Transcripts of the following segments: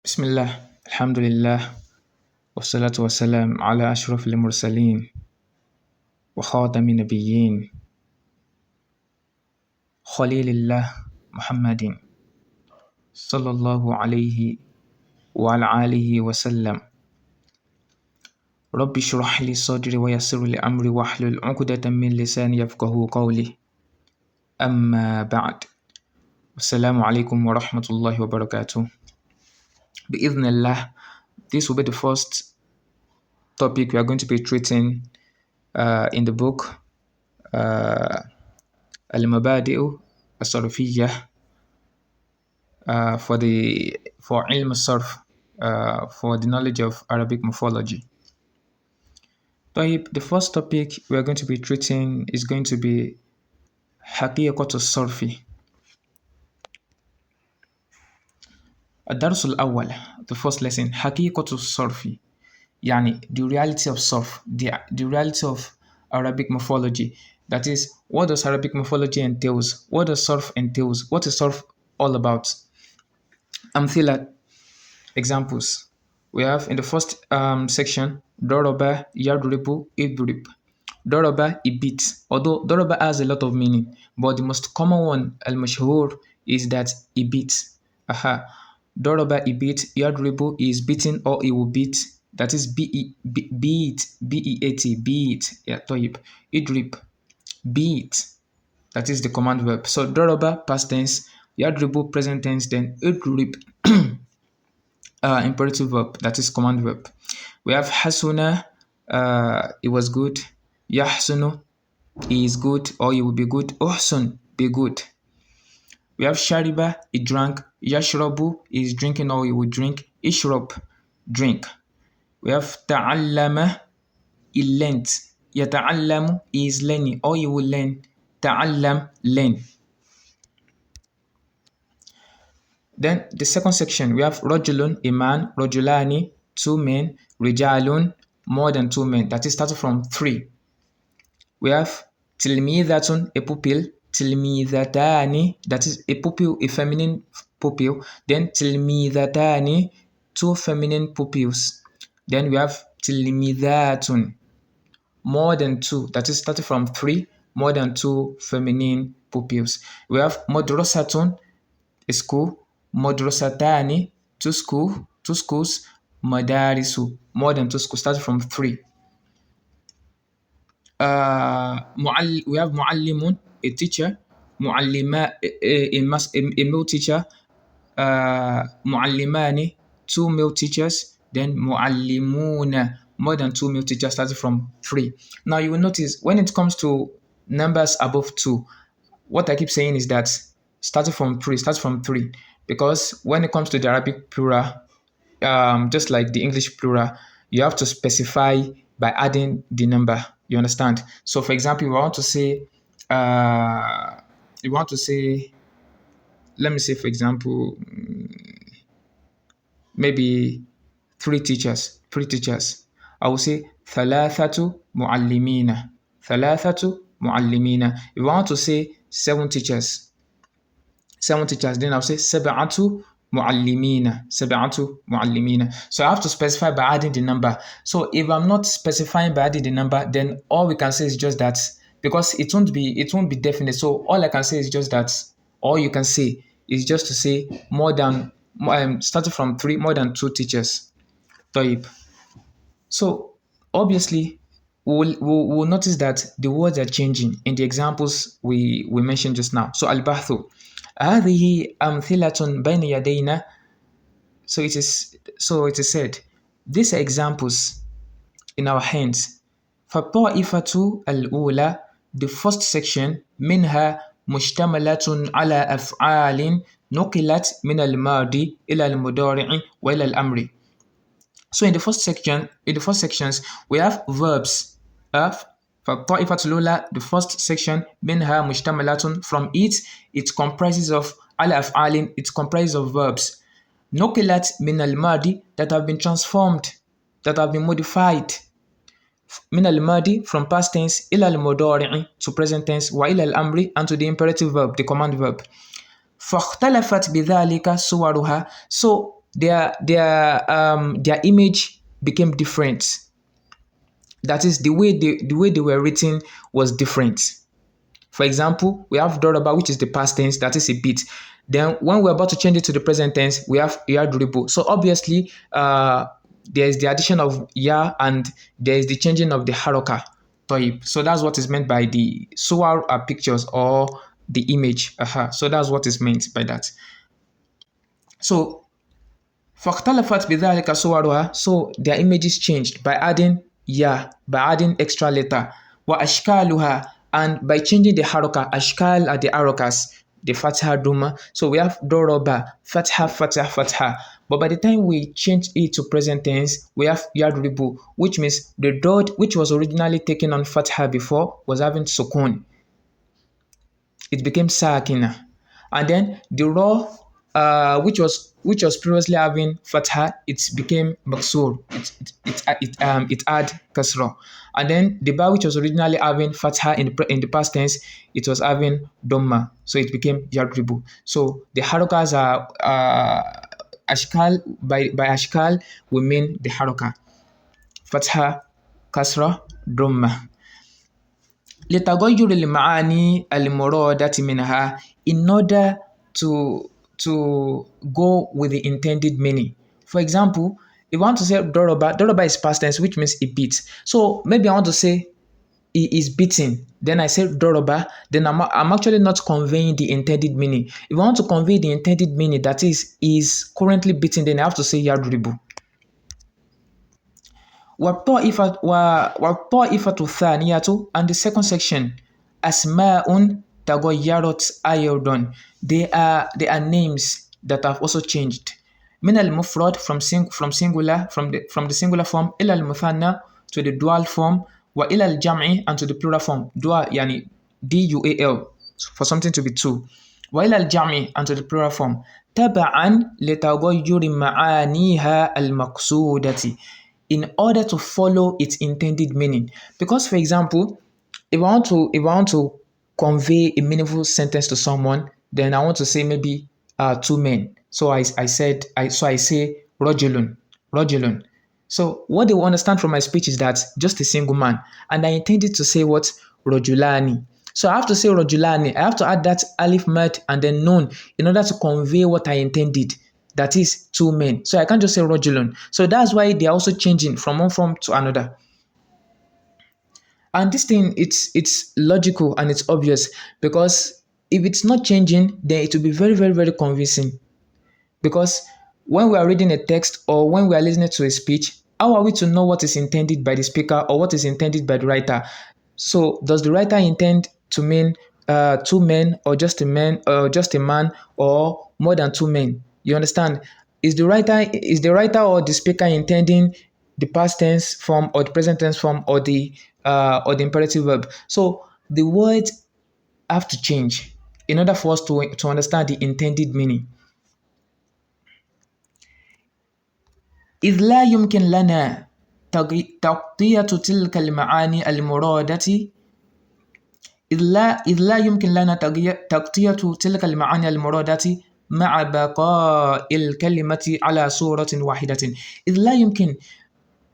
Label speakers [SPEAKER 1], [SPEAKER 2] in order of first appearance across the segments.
[SPEAKER 1] بسم الله الحمد لله والصلاة والسلام على أشرف المرسلين وخاتم النبيين خليل الله محمد صلى الله عليه وعلى آله وسلم. رب اشرح لي صدري ويسر لي أمري واحلل عقدة من لساني يفقهوا قولي. أما بعد، السلام عليكم ورحمة الله وبركاته. بإذن الله, this will be the first topic we are going to be treating in the book Al-Mabādiu As-Sarfiyyah for Al-Sarf, for the knowledge of Arabic morphology. The first topic we are going to be treating is going to be حقيقة الصرف. الدرس الأول, the first lesson, حقيقة الصرف, يعني the reality of surf, the reality of Arabic morphology. That is, what does Arabic morphology entails? What does surf entails? What is surf all about? Amthila, examples. We have in the first section, Doroba, Yadribu, Idrib. Doroba, he beats. Although Doroba has a lot of meaning, but the most common one, Al-Mashhur, is that he beats. Doroba, he beats. Yadribu is beaten or he will beat. That is beat, beat. Yeah, toyib. Idrib, beat. That is the command verb. So Doroba, past tense. Yadribu, present tense. Then idrib, imperative verb. That is command verb. We have Hasuna, it was good. Yahsunu, he is good or he will be good. Uhsun, be good. We have Shariba, he drank. Yashrabu, he is drinking or he will drink. Ishrab, drink. We have Ta'allama, he learned. Yata'allamu, he is learning or he will learn. Ta'allam, learn. Then the second section, we have Rajulun, a man. Rajulani, two men. Rijalun, more than two men. That is starting from three. We have Tilmidhatun, a pupil. Tilmidhatani, that is a pupil, a feminine pupil. Then Tilmidhatani, two feminine pupils. Then we have Tilmidhatun, more than two. That is starting from three, more than two feminine pupils. We have Madrasatun, a school. Madrasatani, two schools. Madarisu, more than two schools, starting from three. We have Muallimun, a teacher. Muallima, a male teacher. Muallimani, two male teachers. Then Muallimuna, more than two male teachers, starting from three. Now you will notice when it comes to numbers above two, what I keep saying is that starting from three, because when it comes to the Arabic plural, just like the English plural, you have to specify by adding the number. You understand? So, for example, you want to say, let me say, for example, maybe three teachers. I will say thalathatu muallimina. If you want to say seven teachers, then I'll say sab'atu muallimina. So I have to specify by adding the number. So if I'm not specifying by adding the number, then all we can say is just that, because it won't be definite. So all I can say is just that. All you can say is just to say more than starting from three, more than two teachers. So obviously we'll notice that the words are changing in the examples we mentioned just now. So al-bahthu, هذه أمثلة بين يدينا. So it is said, these are examples in our hands. فالطائفة الأولى, the first section, منها مشتملة على أفعال نقلت من الماضي إلى المضارع وإلى الأمر. So in the first sections, we have verbs. فالطائفة الأولى, the first section, منها مشتملة, from it comprises of على أفعال, it comprises of verbs. نقلت من الماضي, that have been transformed, that have been modified. من الماضي, from past tense, إلى المضارع, to present tense, وإلى الأمر, and to the imperative verb, the command verb. فاختلفت بذلك صورها. So their image became different. That is, the way they were written was different. For example, we have Doroba, which is the past tense, that is a bit. Then when we're about to change it to the present tense, we have Yadribu. So obviously, there is the addition of Ya and there is the changing of the Haroka. So that's what is meant by the Suwar pictures or the image. So that's what is meant by that. So فاختلفت بذلك صورها, so their images changed by adding ya, by adding extra letter. وأشكالها, and by changing the haroka. Ashkal are the harokas, the fatha duma. So we have doroba, fatha, fatha, fatha. But by the time we change it to present tense, we have yadribu, which means the dot which was originally taken on fatha before was having sukun. It became sakina. And then the raw, which was previously having fatha, it became maksur. It had kasra. And then the ba, which was originally having fatha in the past tense, it was having dhamma, so it became yadribu. So the harakas are ashkal. By ashkal we mean the haraka, fatha, kasra, dhamma. لتغير المعاني المرادة منها, in order to go with the intended meaning. For example, if I want to say Doroba is past tense, which means he beats. So maybe I want to say he is beating. Then I say Doroba, then I'm actually not conveying the intended meaning. If I want to convey the intended meaning, that is currently beating, then I have to say Yadribu. والطائفة الثانية, and the second section, أسماء تغيرت أيضا, they are names that have also changed. من المفرد, from singular, from the singular form, إلى المثنى, to the dual form, وإلى الجمع, and to the plural form. Dual يعني dual, for something to be two. وإلى الجمع, and to the plural form. تبعا لتغير معانيها المقصودة, in order to follow its intended meaning. Because, for example, if I want to convey a meaningful sentence to someone, then I want to say maybe two men. So I say rajulun. So what they will understand from my speech is that just a single man, and I intended to say what? Rajulani. So I have to say rajulani. I have to add that alif mad and then nun in order to convey what I intended. That is two men. So I can't just say rajulun. So that's why they are also changing from one form to another. And this thing, it's logical and it's obvious, because if it's not changing, then it will be very, very, very convincing. Because when we are reading a text or when we are listening to a speech, how are we to know what is intended by the speaker or what is intended by the writer? So does the writer intend to mean two men, or just a man, or just a man, or more than two men? You understand? Is the writer or the speaker intending the past tense form or the present tense form or the imperative verb? So the words have to change in order for us to understand the intended meaning. إذ لا يمكن لنا تغطية تلك المعاني المرادة إذ لا يمكن لنا تغطية تلك المعاني المرادة مع بقاء الكلمة على صورة واحدة. إذ لا يمكن,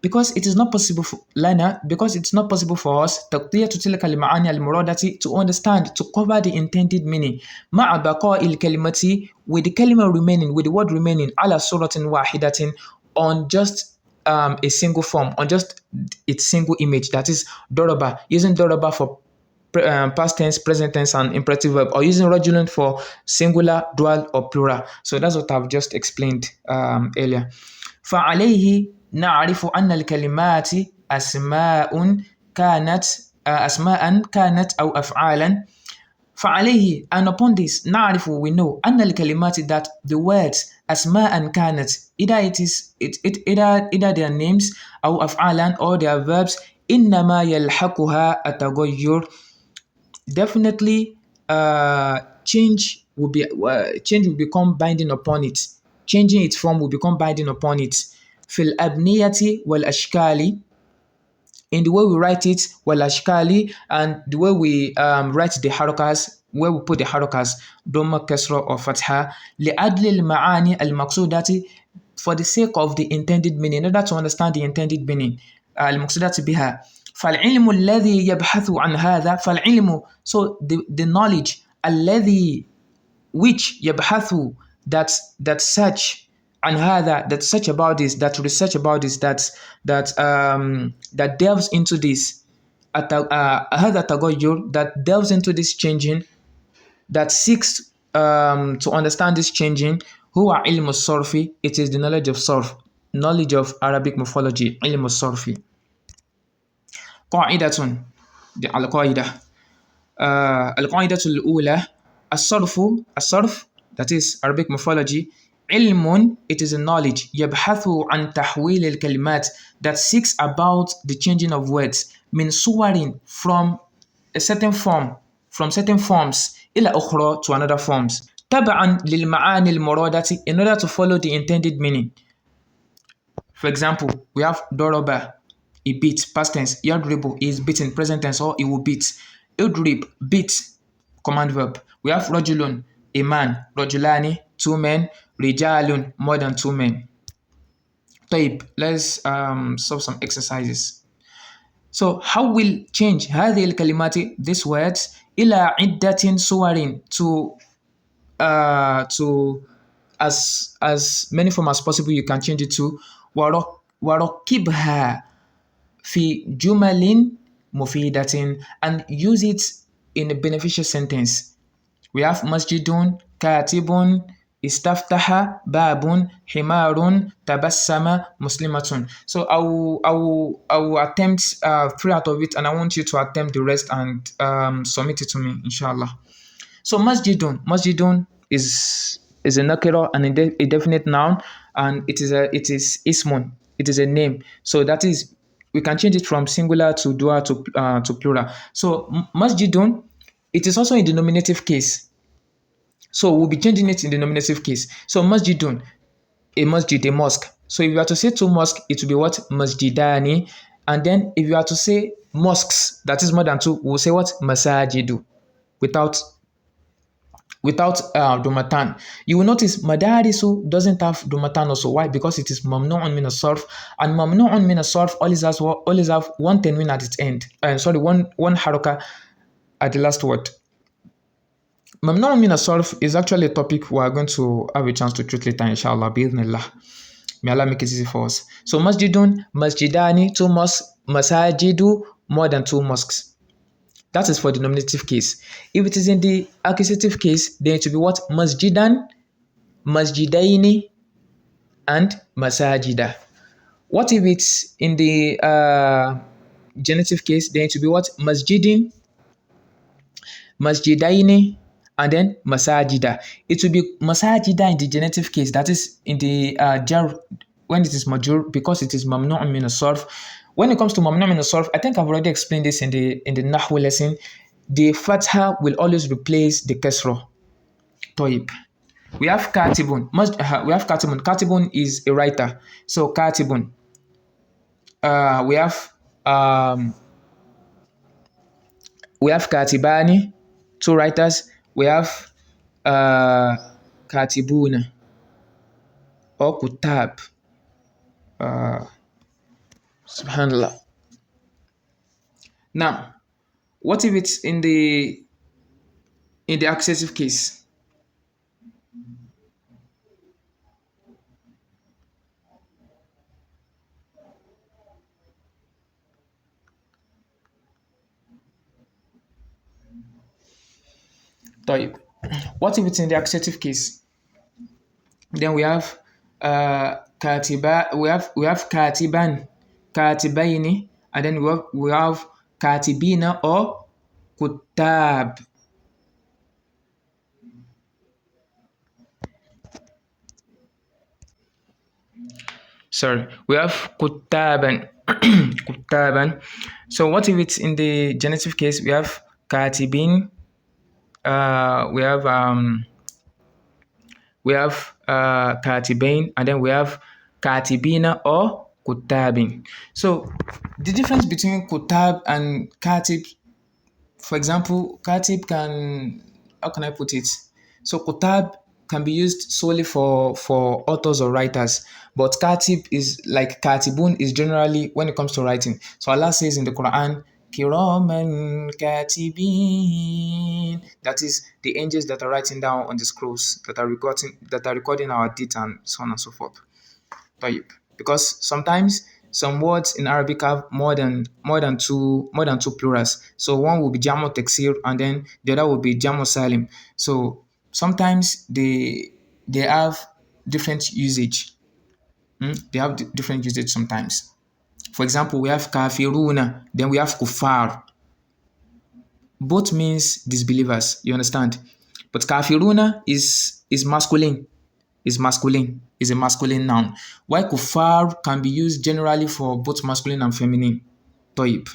[SPEAKER 1] because it is not possible for لنا, because it's not possible for us تغطية تلك المعاني المرادة, to understand, to cover the intended meaning مع بقاء الكلمة, with the kalima remaining, with the word remaining, على صورة واحدة, on just a single form, on just its single image, that is Doroba, using Doroba for past tense, present tense, and imperative verb, or using rajulun for singular, dual, or plural. So that's what I've just explained earlier. فعليه نعرف أن الكلمات أسماء كانت أو أفعالا. فعليه, and upon this, نعرف, we know, أن الكلمات, that the words أسماء كانت, either their names أو أفعالا, or their verbs, إنما يلحقها التغير, definitely change will become binding upon it. Changing its form will become binding upon it. في الأبنية والأشكال, in the way we write it, والأشكال, and the way we write the harakas, where we put the harakas, dhamma, kasra, or fatha, لأجل المعاني المقصودة, for the sake of the intended meaning, in order to understand the intended meaning. المقصودات بها فالعلم الذي يبحث عن هذا فالعلم, so the knowledge الذي, which يبحث, that search عن هذا, that search about this, that research about this, that delves into this, هذا التغير, that delves into this changing, that seeks to understand this changing, هو علم الصرف, it is the knowledge of صرف, knowledge of Arabic morphology, علم الصرف. قاعدة, القاعدة القاعدة الأولى الصرف, that is Arabic morphology, علم, it is a knowledge, يبحث عن تحويل الكلمات, that seeks about the changing of words, من صور, from a certain form, from certain forms, إلى أخرى, to another forms, تبعا للمعاني المرادة, in order to follow the intended meaning. For example, we have ضرب, he beat, past tense. يضرب, is beaten, present tense, or he will beat. يضرب, beat, command verb. We have رجل, a man. رجلان, two men. رجال, more than two men. طيب, let's solve some exercises. So how will change هذه الكلمات, these words, إلى عدة صور, to as many forms as possible you can change it to. وركبها في جمل مفيدة, and use it in a beneficial sentence. We have مسجد, كاتب, استفتح, باب, حمار, تبسم, مسلمة. So I will attempt 3 out of it, and I want you to attempt the rest and submit it to me, inshallah. So masjidun is a nakira and a definite noun, and it is ismun, it is a name. So that is, we can change it from singular to dual to plural. So masjidun, it is also in the nominative case. So we'll be changing it in the nominative case. So masjidun, a masjid, a mosque. So if you are to say 2 mosques, it will be what? Masjidani. And then if you are to say mosques, that is more than 2, we'll say what? Masajidu, without Dumatan. You will notice Madarisu doesn't have Dumatan also. Why? Because it is Mamnu'un min as-sarf, and Mamnu'un min as-sarf always have one tanween at its end. One haraka at the last word. Mamnu'un min as-sarf is actually a topic we are going to have a chance to treat later, inshallah, bi'idhnillah. May Allah make it easy for us. So masjidun, masjidani, 2 mosques, masajidu, more than 2 mosques. That is for the nominative case. If it is in the accusative case, then it will be what? Masjidan, masjidaini, and masajida. What if it's in the genitive case? Then it will be what? Masjidin, masjidaini, and then masajida. It will be masajida in the genitive case. That is in the jar, when it is majur, because it is mamnu'un min as-sarf. When it comes to mamnu' min as-sarf, I think I've already explained this in the Nahwu lesson. The fatha will always replace the kasra. طيب. We have katibun. We have katibun. Katibun is a writer. So katibun. We have katibani, 2 writers. We have katibuna or kutab. Subhanallah. Now, what if it's in the accusative case? طيب. What if it's in the accusative case? Then we have katiba. We have katiban, katibaini, and then we have katibina or kutab. Sorry, we have kutaban. Kutaban. So what if it's in the genitive case? We have katibin. We have katibain, and then we have katibina or kutabin. So the difference between kutab and katib, for example, katib can, how can I put it? So kutab can be used solely for authors or writers, but katib is like katibun is generally when it comes to writing. So Allah says in the Quran, Kiraman katibin. That is the angels that are writing down on the scrolls that are recording our deeds and so on and so forth. طيب. Because sometimes some words in Arabic have more than two plurals. So one will be Jamo Teksir and then the other will be Jamo Salim. So sometimes they have different usage. They have different usage sometimes. For example, we have kafiruna, then we have kufar. Both means disbelievers, you understand? But kafiruna is masculine, is a masculine noun. While kufar can be used generally for both masculine and feminine. Toib.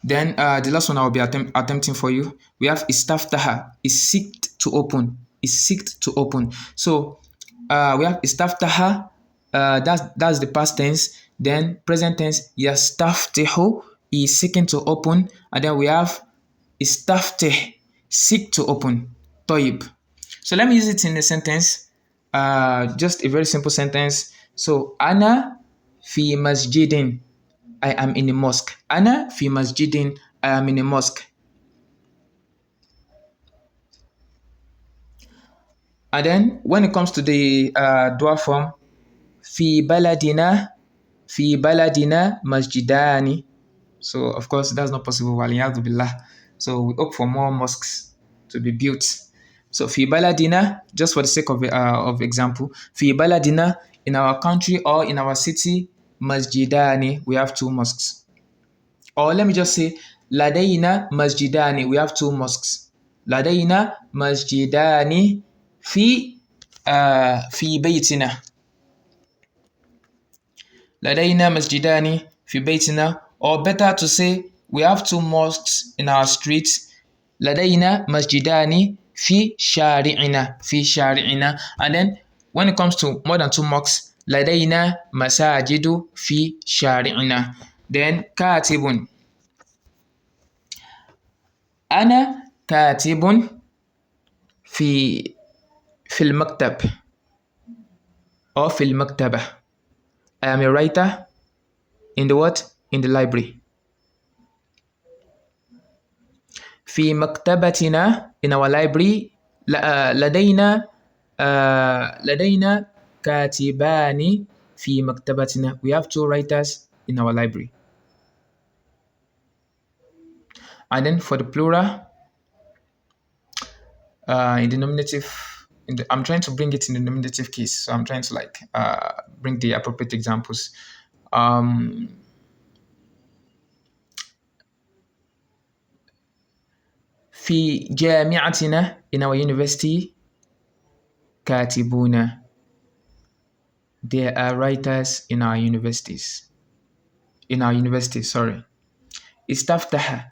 [SPEAKER 1] Then the last one I will be attempting for you. We have istaftaha, is seeked to open, So we have istaftaha, that's the past tense. Then present tense, yastaftihu is seeking to open, and then we have istaftih, seek to open. Toib. So let me use it in a sentence. Just a very simple sentence. So ana fi masjidin, I am in a mosque. Ana fi masjidin, I am in a mosque. And then when it comes to the dua form, fi baladina masjidani. So of course that's not possible. Waliyadu billah. So we hope for more mosques to be built. So fi baladina, just for the sake of example, fi baladina, in our country or in our city, masjidani, we have 2 mosques. Or let me just say, ladayna masjidani, we have 2 mosques. Ladayna masjidani fi baytina. Ladayna masjidani fi baytina. Or better to say, we have 2 mosques in our streets. Ladayna masjidani fi shari'ina. And then when it comes to more than 2 mosques, ladayna masajidu fi shari'ina. Then katibun. Ana katibun fi al-maktab or fi al-maktabah. I am a writer in the what? In the library. في مكتبتنا, in our library, لدينا كاتبان في مكتبتنا. We have 2 writers in our library. And then for the plural, in the nominative, I'm trying to bring it in the nominative case. So I'm trying to bring the appropriate examples. في جامعتنا, in our university, كاتبون. There are writers in our universities. Sorry. استفتح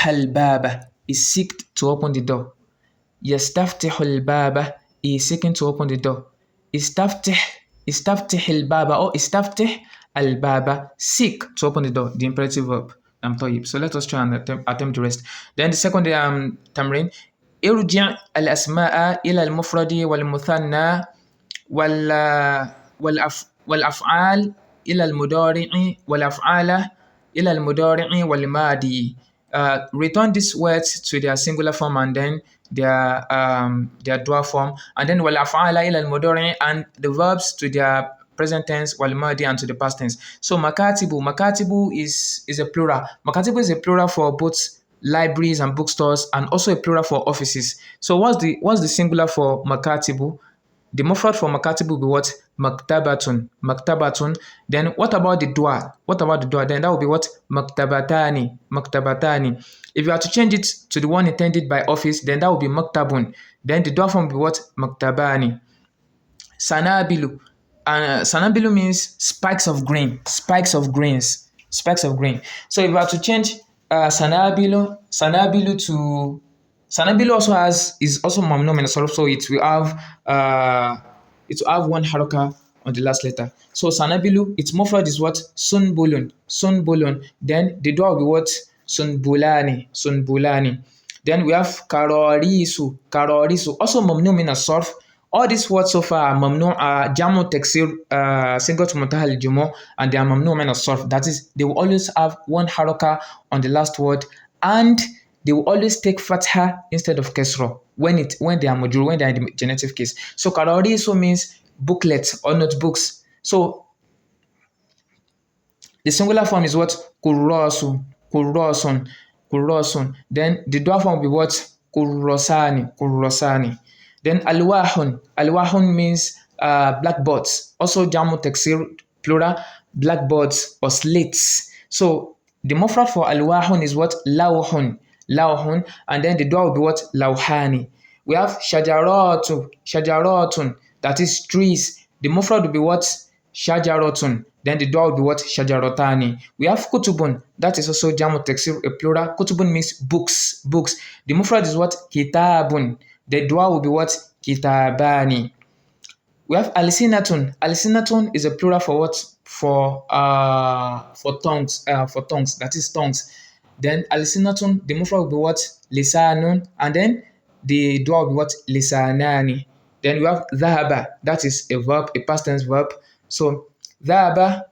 [SPEAKER 1] الباب is seeked to open the door. يستفتح الباب is seeking to open the door. استفتح الباب or استفتح الباب, seek to open the door, the imperative verb. So let us try and attempt the rest. Then the second تمرين, ارجع الأسماء إلى المفرد والمثنى والأفعال إلى المضارع والأفعال إلى المضارع والماضي. Return these words to their singular form and then their dual form, and then والأفعال إلى المضارع, and the verbs to their present tense, والماضي, and to the past tense. So makatibu is a plural. Makatibu is a plural for both libraries and bookstores, and also a plural for offices. So what's the singular for makatibu? The mufrad for makatibu will be what? Maktabatun. Then what about the dua? Then that will be what? Maktabatani. If you are to change it to the one intended by office, then that will be maktabun. Then the dua form will be what? Maktabani. Sanabilu. Sanabilu means spikes of grains. So if you are to change Sanabilu to Sanabilu is also mamnu min as-sarf, so it will have 1 haraka on the last letter. So Sanabilu, its mufrad is what? Sunbulun. Then the dua will be what? Sunbulani. Then we have karorisu, karorisu, also mamnu min as-sarf. All these words so far are mamnu, jamu taksir, single to muntahal al-jumu, and they are mamnu min as-sarf. That is, they will always have one haraka on the last word, and they will always take fatha instead of kasra when they are majrur, when they are in the genitive case. So karorisu means booklets or notebooks. So the singular form is what? Kurrosun, kurrosun, kurrosun. Then the dual form will be what? Kurrosani, kurrosani. Then alwahun, alwahun means blackboards. Also jamu taksir, plural, blackboards or slates. So the mufrad for alwahun is what? Lawhun, lawhun. And then the dual will be what? Lawhani. We have shajaratu, shajaratun, that is trees. The mufrad will be what? Shajaratun. Then the dua will be what? Shajaratani. We have kutubun. That is also jamu taksir, a plural. Kutubun means books, books. The mufrad is what? Kitabun. The dua will be what? Kitabani. We have alisinatun. Alisinatun is a plural for what? For tongues. For tongues. That is tongues. Then alisinatun, the mufrad will be what? Lisanun. And then the dua will be what? Lisanani. Then we have dhahaba. That is a verb, a past tense verb. So dhahaba,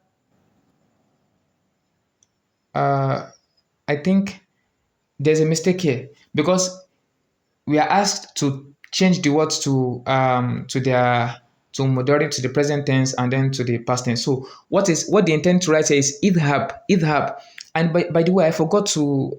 [SPEAKER 1] I think there's a mistake here because we are asked to change the words to mudari, to the present tense, and then to the past tense. So what they intend to write here is idhab, idhab. And by the way, I forgot to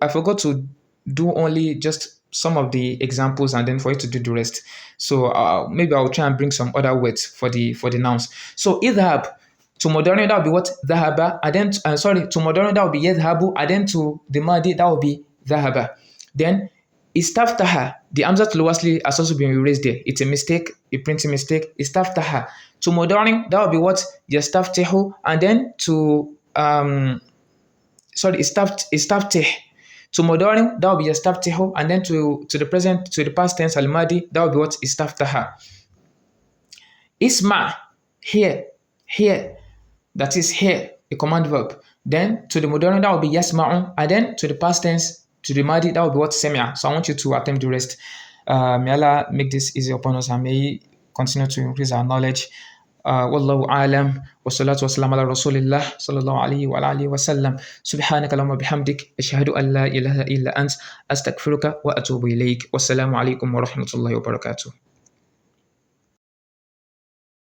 [SPEAKER 1] do only just some of the examples and then for you to do the rest. So maybe I'll try and bring some other words for the nouns. So idhab, to modern that will be what? Dhahaba. And then to modern that will be yadhabu. And then to the madi that will be dhahaba. Then istaftaha, the hamzatul wasli has also been erased there. It's a mistake, a printing mistake. Istaftaha. To modern that will be what? Yastaftihu. And then to istaftih. To modern that will be yastaftihu. And then to the past tense al-madi that will be what? Istaftaha. Isma, here, that is here, a command verb. Then to the modern that will be yasma'u, and then to the past tense, to the madi, that will be what? Sami'a. So I want you to attempt the rest. May Allah make this easy upon us and may He continue to increase our knowledge. Wallahu a'lam wa salatu wa salam ala rasulillah sallallahu alayhi wa alihi wa sallam. Subhanaka Allahumma bihamdik ashhadu an la ilaha illa ant astaghfiruka wa atubu ilayk. Wassalamu alaikum wa rahmatullahi wa barakatuh.